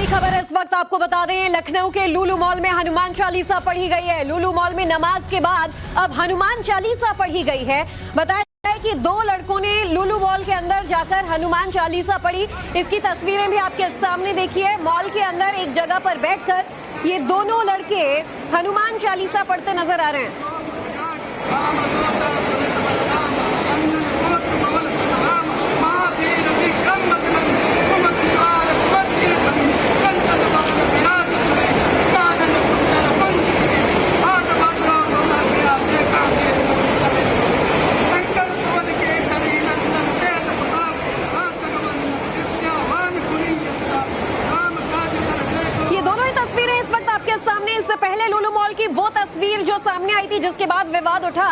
बड़ी खबर इस वक्त आपको बता दें, लखनऊ के लुलु मॉल में हनुमान चालीसा पढ़ी गई है। लुलु मॉल में नमाज के बाद अब हनुमान चालीसा पढ़ी गई है। बताया जाए कि दो लड़कों ने लुलु मॉल के अंदर जाकर हनुमान चालीसा पढ़ी। इसकी तस्वीरें भी आपके सामने देखिए। मॉल के अंदर एक जगह पर बैठकर ये दोनों लड़के हनुमान चालीसा पढ़ते नजर आ रहे हैं। तस्वीरें इस वक्त आपके सामने। इससे पहले लुलु मॉल की वो तस्वीर जो सामने आई थी, जिसके बाद विवाद उठा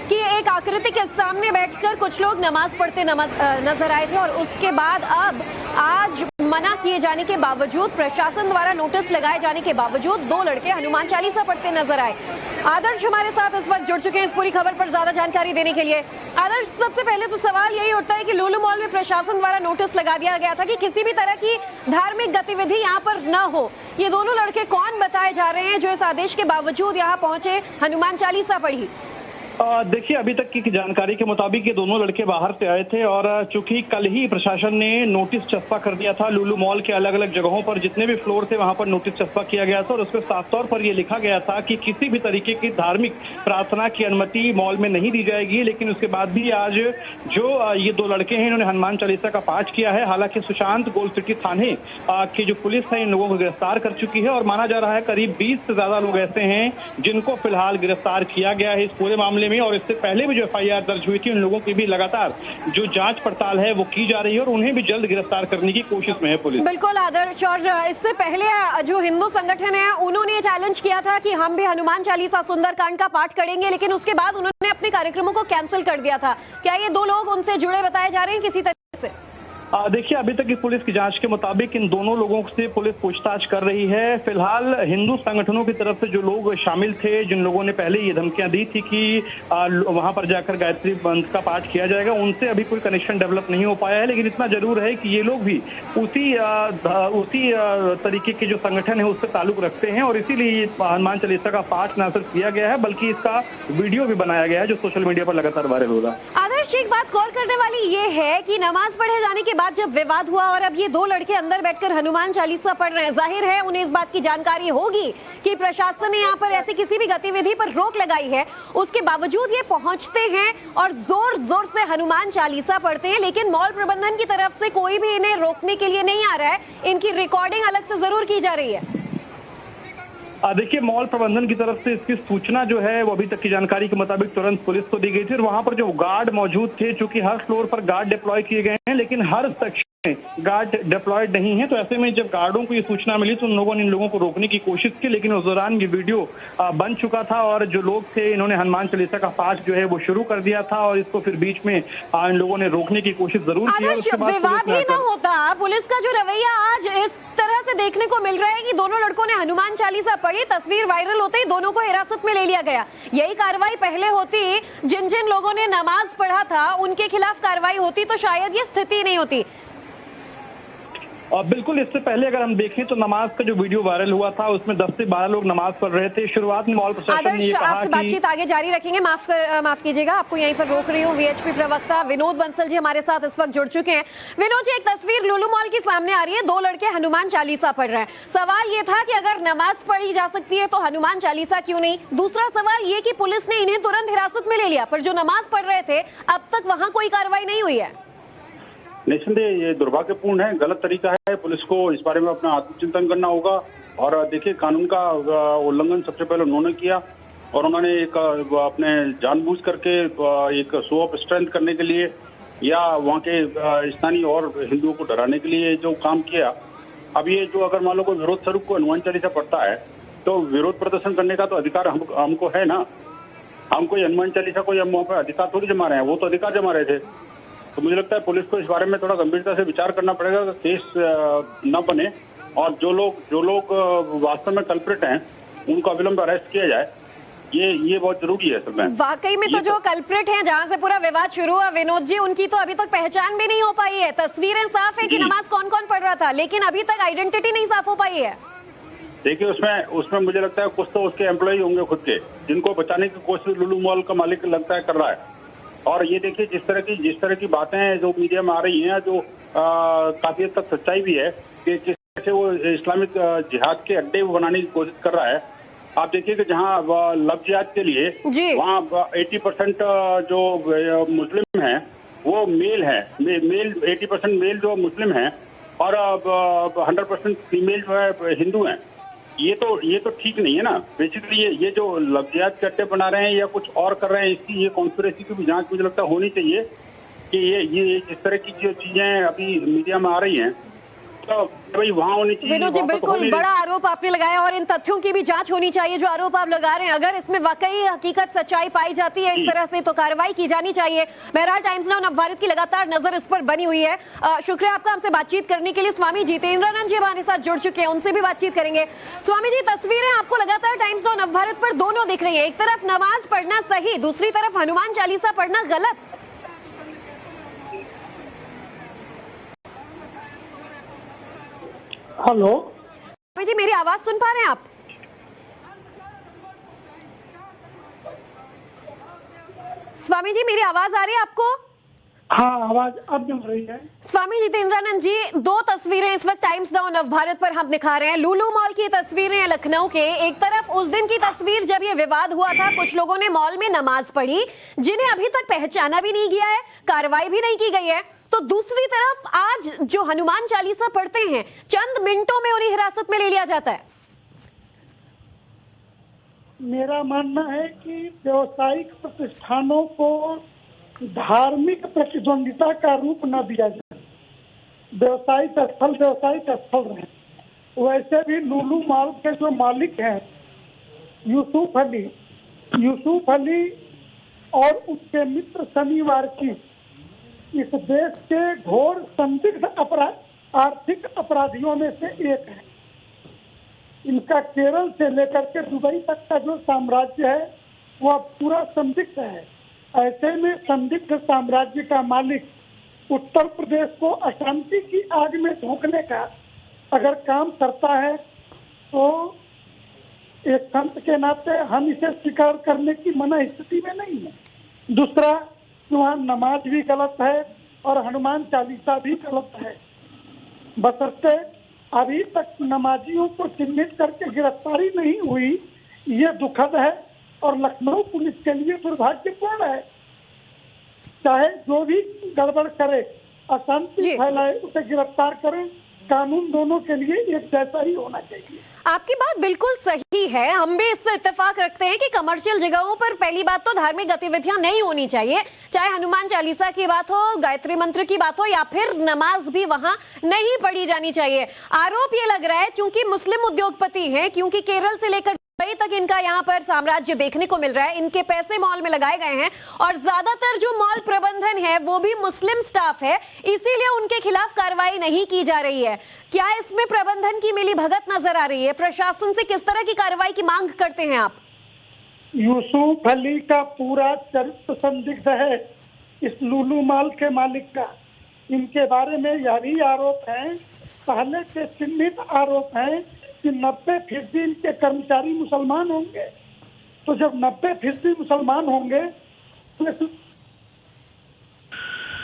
कि एक आकृति के सामने बैठकर कुछ लोग नमाज पढ़ते नजर आए थे और उसके बाद अब आज मना किए जाने के बावजूद, प्रशासन द्वारा नोटिस लगाए जाने के बावजूद दो लड़के हनुमान चालीसा पढ़ते नजर आए। आदर्श हमारे साथ इस वक्त जुड़ चुके हैं इस पूरी खबर पर ज्यादा जानकारी देने के लिए। आदर्श, सबसे पहले तो सवाल यही उठता है कि लुलु मॉल में प्रशासन द्वारा नोटिस लगा दिया गया था कि किसी भी तरह की धार्मिक गतिविधि यहाँ पर न हो। ये दोनों लड़के कौन बताए जा रहे हैं जो इस आदेश के बावजूद यहाँ पहुंचे, हनुमान चालीसा पढ़ी? देखिए, अभी तक की जानकारी के मुताबिक ये दोनों लड़के बाहर से आए थे और चूंकि कल ही प्रशासन ने नोटिस चस्पा कर दिया था लुलु मॉल के अलग अलग जगहों पर, जितने भी फ्लोर थे वहां पर नोटिस चस्पा किया गया था और उसमें साफ तौर पर यह लिखा गया था कि किसी भी तरीके की धार्मिक प्रार्थना की अनुमति मॉल में नहीं दी जाएगी। लेकिन उसके बाद भी आज जो ये दो लड़के हैं, इन्होंने हनुमान चालीसा का पाठ किया है। हालांकि सुशांत गोल्ड सिटी थाने की जो पुलिस है इन लोगों को गिरफ्तार कर चुकी है और माना जा रहा है करीब 20 से ज्यादा लोग ऐसे हैं जिनको फिलहाल गिरफ्तार किया गया है इस पूरे मामले में। और इससे पहले भी जो एफआईआर दर्ज हुई थी, उन लोगों की भी लगातार जो जांच पड़ताल है वो की जा रही है और उन्हें भी जल्द गिरफ्तार करने की कोशिश में है पुलिस। बिल्कुल आदर्श, और इससे पहले जो हिंदू संगठन है उन्होंने चैलेंज किया था कि हम भी हनुमान चालीसा सुंदरकांड का पाठ करेंगे, लेकिन उसके बाद उन्होंने अपने कार्यक्रमों को कैंसिल कर दिया था। क्या ये दो लोग उनसे जुड़े बताए जा रहे हैं किसी तरह से? देखिए, अभी तक की पुलिस की जांच के मुताबिक इन दोनों लोगों से पुलिस पूछताछ कर रही है। फिलहाल हिंदू संगठनों की तरफ से जो लोग शामिल थे, जिन लोगों ने पहले ये धमकियां दी थी कि वहां पर जाकर गायत्री मंत्र का पाठ किया जाएगा, उनसे अभी कोई कनेक्शन डेवलप नहीं हो पाया है। लेकिन इतना जरूर है कि ये लोग भी उसी तरीके के जो संगठन है उससे ताल्लुक रखते हैं और इसीलिए हनुमान चालीसा का पाठ न सिर्फ किया गया है बल्कि इसका वीडियो भी बनाया गया है जो सोशल मीडिया पर लगातार वायरल हो रहा है। आदर्श, एक बात गौर करने वाली ये है कि नमाज पढ़े जाने के बाद जब विवाद हुआ और अब ये दो लड़के अंदर बैठकर हनुमान चालीसा पढ़ रहे हैं, जाहिर है उन्हें इस बात की जानकारी होगी कि प्रशासन ने यहाँ पर ऐसी किसी भी गतिविधि पर रोक लगाई है। उसके बावजूद ये पहुंचते हैं और जोर जोर से हनुमान चालीसा पढ़ते हैं, लेकिन मॉल प्रबंधन की तरफ से कोई भी इन्हें रोकने के लिए नहीं आ रहा है। इनकी रिकॉर्डिंग अलग से जरूर की जा रही है। देखिए, मॉल प्रबंधन की तरफ से इसकी सूचना जो है वो अभी तक की जानकारी के मुताबिक तुरंत पुलिस को दी गई थी और वहां पर जो गार्ड मौजूद थे, चूंकि हर फ्लोर पर गार्ड डिप्लॉय किए गए हैं लेकिन हर सेक्शन में गार्ड डिप्लॉयड नहीं है। तो ऐसे में जब गार्डों को ये सूचना मिली तो उन लोगों ने इन लोगों को रोकने की कोशिश की, लेकिन उस दौरान ये वीडियो बन चुका था और जो लोग थे इन्होंने हनुमान चालीसा का पाठ जो है वो शुरू कर दिया था और इसको फिर बीच में इन लोगों ने रोकने की कोशिश जरूर की। विवाद ही ना होता, पुलिस का जो रवैया आज इस तरह से देखने को मिल रहा है कि दोनों लड़कों ने हनुमान चालीसा पढ़ी, तस्वीर वायरल होते ही दोनों को हिरासत में ले लिया गया। यही कार्रवाई पहले होती, जिन जिन लोगों ने नमाज पढ़ा था उनके खिलाफ कार्रवाई होती तो शायद ये स्थिति नहीं होती। बिल्कुल, इससे पहले अगर हम देखें तो नमाज का जो वीडियो वायरल हुआ था उसमें 10 से 12 लोग नमाज पढ़ रहे थे। शुरुआत में मॉल प्रशासन ने ये कहा आपसे बातचीत आगे जारी रखेंगे। माफ कीजिएगा, आपको यहीं पर रोक रही हूँ। वीएचपी प्रवक्ता विनोद बंसल जी हमारे साथ इस वक्त जुड़ चुके हैं। विनोद जी, एक तस्वीर लुलु मॉल की सामने आ रही है, दो लड़के हनुमान चालीसा पढ़ रहे हैं। सवाल ये था कि अगर नमाज पढ़ी जा सकती है तो हनुमान चालीसा क्यों नहीं? दूसरा सवाल ये कि पुलिस ने इन्हें तुरंत हिरासत में ले लिया, पर जो नमाज पढ़ रहे थे अब तक वहां कोई कार्रवाई नहीं हुई है। निस्संदेह ये दुर्भाग्यपूर्ण है, गलत तरीका है। पुलिस को इस बारे में अपना आत्मचिंतन करना होगा और देखिए, कानून का उल्लंघन सबसे पहले उन्होंने किया और उन्होंने एक अपने जानबूझ करके एक शो ऑफ स्ट्रेंथ करने के लिए या वहाँ के स्थानीय और हिंदुओं को डराने के लिए जो काम किया। अब ये जो अगर मान लो कोई विरोध स्वरूप को हनुमान चालीसा पढ़ता है तो विरोध प्रदर्शन करने का तो अधिकार हमको है ना। हम कोई हनुमान चालीसा को हम वहाँ पर अधिकार थोड़ी जमा रहे हैं, वो तो अधिकार जमा रहे थे। तो मुझे लगता है पुलिस को इस बारे में थोड़ा गंभीरता से विचार करना पड़ेगा कि केस न बने और जो लोग वास्तव में कल्प्रिट हैं उनको अविलंब अरेस्ट किया जाए ये बहुत जरूरी है सर। वाकई में तो जो कल्प्रिट हैं, जहां से पूरा विवाद शुरू हुआ, विनोद जी, उनकी तो अभी तक पहचान भी नहीं हो पाई है। तस्वीरें साफ है कि नमाज कौन कौन पढ़ रहा था, लेकिन अभी तक आइडेंटिटी नहीं साफ हो पाई है। देखिए उसमें मुझे लगता है कुछ तो उसके एम्प्लॉय होंगे खुद के, जिनको बचाने की कोशिश लुलु मॉल का मालिक लगता है कर रहा है। और ये देखिए जिस तरह की बातें जो मीडिया में आ रही हैं, जो काफी हद तक सच्चाई भी है कि किस तरह से वो इस्लामिक जिहाद के अड्डे बनाने की कोशिश कर रहा है। आप देखिए कि जहाँ लव जिहाद के लिए वहाँ 80% जो मुस्लिम हैं वो मेल है, मेल 80% मेल जो मुस्लिम हैं और 100% फीमेल जो है हिंदू हैं। ये तो ठीक नहीं है ना। बेसिकली ये जो लव जिहाद के अड्डे बना रहे हैं या कुछ और कर रहे हैं, इसकी ये कॉन्स्पिरेसी की भी जांच मुझे लगता है होनी चाहिए कि ये इस तरह की जो चीजें अभी मीडिया में आ रही हैं तो भाई वहाँ होनी चाहिए। विनोद जी, बिल्कुल बड़ा आरोप आपने लगाया और इन तथ्यों की भी जांच होनी चाहिए जो आरोप आप लगा रहे हैं। अगर इसमें वाकई हकीकत सच्चाई पाई जाती है इस तरह से तो कार्रवाई की जानी चाहिए। बहरहाल टाइम्स नाउ नवभारत की लगातार नजर इस पर बनी हुई है। शुक्रिया आपका हमसे बातचीत करने के लिए। स्वामी जितेंद्रानंद जी हमारे साथ जुड़ चुके हैं, उनसे भी बातचीत करेंगे। स्वामी जी, तस्वीरें आपको लगातार टाइम्स नाउ नवभारत पर दोनों दिख रही है। एक तरफ नमाज पढ़ना सही, दूसरी तरफ हनुमान चालीसा पढ़ना गलत। हेलो जी, मेरी आवाज सुन पा रहे हैं आप? स्वामी जी, मेरी आवाज आ रही है आपको? हाँ, आवाज अब मिल रही है। स्वामी जितेंद्रानंद जी, दो तस्वीरें इस वक्त टाइम्स नाउ नवभारत पर हम दिखा रहे हैं। लुलु मॉल की तस्वीरें हैं लखनऊ के। एक तरफ उस दिन की तस्वीर जब ये विवाद हुआ था, कुछ लोगों ने मॉल में नमाज पढ़ी जिन्हें अभी तक पहचाना भी नहीं गया है, कार्रवाई भी नहीं की गई है। तो दूसरी तरफ आज जो हनुमान चालीसा पढ़ते हैं, चंद मिनटों में उन्हें हिरासत में ले लिया जाता है। मेरा मानना है कि व्यवसायिक प्रतिष्ठानों को धार्मिक प्रतिद्वंदिता का रूप न दिया जाए। व्यवसायिक स्थल रहे। वैसे भी लुलु मॉल के जो मालिक हैं यूसुफ अली और उसके मित्र शनिवार की इस देश के घोर संदिग्ध आर्थिक अपराधियों में से एक है। इनका केरल से लेकर के दुबई तक का जो साम्राज्य है वह पूरा संदिग्ध है। ऐसे में संदिग्ध साम्राज्य का मालिक उत्तर प्रदेश को अशांति की आग में झोंकने का अगर काम करता है तो एक संत के नाते हम इसे स्वीकार करने की मना स्थिति में नहीं है। दूसरा, वहाँ नमाज भी गलत है और हनुमान चालीसा भी गलत है। बशर्ते अभी तक नमाजियों को चिन्हित करके गिरफ्तारी नहीं हुई, ये दुखद है और लखनऊ पुलिस के लिए दुर्भाग्यपूर्ण है। चाहे जो भी गड़बड़ करे, अशांति फैलाए, उसे गिरफ्तार करें। कानून दोनों के लिए एक जैसा ही होना चाहिए। आपकी बात बिल्कुल सही है, हम भी इससे इत्तेफाक रखते हैं कि कमर्शियल जगहों पर पहली बात तो धार्मिक गतिविधियां नहीं होनी चाहिए। चाहे हनुमान चालीसा की बात हो, गायत्री मंत्र की बात हो या फिर नमाज भी वहां नहीं पढ़ी जानी चाहिए। आरोप ये लग रहा है चूंकि मुस्लिम उद्योगपति हैं, क्योंकि केरल से लेकर दुबई तक इनका यहाँ पर साम्राज्य देखने को मिल रहा है, इनके पैसे मॉल में लगाए गए हैं और ज्यादातर जो मॉल प्रबंधन है वो भी मुस्लिम स्टाफ है, इसीलिए उनके खिलाफ कार्रवाई नहीं की जा रही है। क्या इसमें प्रबंधन की मिलीभगत नजर आ रही है? प्रशासन से किस तरह की कार्रवाई की मांग करते हैं आप? यूसुफ अली का पूरा चरित्र संदिग्ध है, इस लुलु मॉल के मालिक का। इनके बारे में यह भी आरोप है, पहले से चिन्हित आरोप है कि 90% इनके कर्मचारी मुसलमान होंगे। तो जब 90% मुसलमान होंगे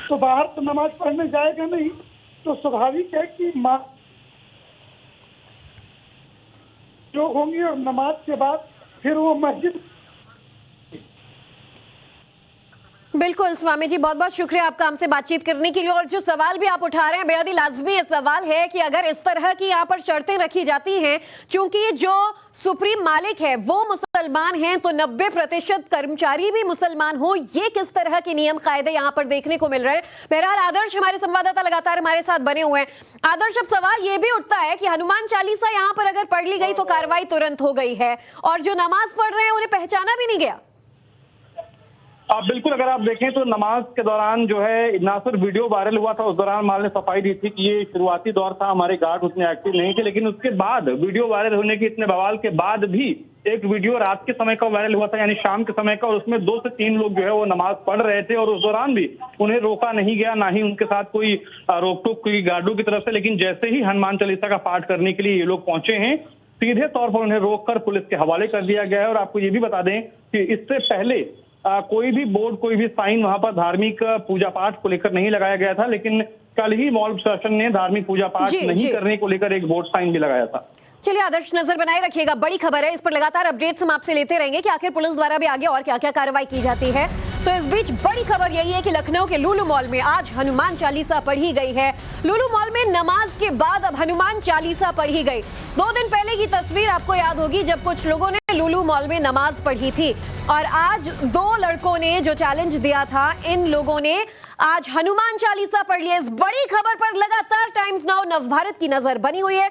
तो बाहर तो नमाज पढ़ने जाएगा नहीं, तो स्वाभाविक है कि माँ जो होंगी और नमाज के बाद फिर वो मस्जिद। बिल्कुल स्वामी जी, बहुत बहुत शुक्रिया आपका हमसे बातचीत करने के लिए। और जो सवाल भी आप उठा रहे हैं बेहद ही लाजमी सवाल है कि अगर इस तरह की यहाँ पर शर्तें रखी जाती हैं, चूंकि जो सुप्रीम मालिक है वो मुसलमान हैं तो 90% कर्मचारी भी मुसलमान हो, ये किस तरह के नियम कायदे यहाँ पर देखने को मिल रहे हैं। बहरहाल आदर्श हमारे संवाददाता लगातार हमारे साथ बने हुए हैं। आदर्श, अब सवाल ये भी उठता है कि हनुमान चालीसा यहाँ पर अगर पढ़ ली गई तो कार्रवाई तुरंत हो गई है और जो नमाज पढ़ रहे हैं उन्हें पहचाना भी नहीं गया। बिल्कुल, अगर आप देखें तो नमाज के दौरान जो है ना सिर्फ वीडियो वायरल हुआ था, उस दौरान माल ने सफाई दी थी कि ये शुरुआती दौर था, हमारे गार्ड उतने एक्टिव नहीं थे, लेकिन उसके बाद वीडियो वायरल होने के इतने बवाल के बाद भी एक वीडियो रात के समय का वायरल हुआ था, यानी शाम के समय का, और उसमें 2 से 3 लोग जो है वो नमाज पढ़ रहे थे और उस दौरान भी उन्हें रोका नहीं गया, ना ही उनके साथ कोई रोक टोक कोई गार्डों की तरफ से। लेकिन जैसे ही हनुमान चालीसा का पाठ करने के लिए ये लोग पहुंचे हैं, सीधे तौर पर उन्हें रोककर पुलिस के हवाले कर दिया गया है। और आपको ये भी बता दें कि इससे पहले कोई भी बोर्ड, कोई भी साइन वहां पर धार्मिक पूजा पाठ को लेकर नहीं लगाया गया था, लेकिन कल ही मॉल प्रशासन ने धार्मिक पूजा पाठ नहीं करने को लेकर एक बोर्ड साइन भी लगाया था। चलिए आदर्श, नजर बनाए रखिएगा, बड़ी खबर है, इस पर लगातार अपडेट्स हम आपसे लेते रहेंगे कि आखिर पुलिस द्वारा भी आगे और क्या क्या कार्रवाई की जाती है। तो इस बीच बड़ी खबर यही है कि लखनऊ के लुलु मॉल में आज हनुमान चालीसा पढ़ी गई है। लुलु मॉल में नमाज के बाद अब हनुमान चालीसा पढ़ी गई। 2 दिन पहले की तस्वीर आपको याद होगी जब कुछ लोगों ने लुलु मॉल में नमाज पढ़ी थी, और आज 2 लड़कों ने जो चैलेंज दिया था, इन लोगों ने आज हनुमान चालीसा पढ़ ली है। इस बड़ी खबर पर लगातार टाइम्स नाउ नवभारत की नजर बनी हुई है।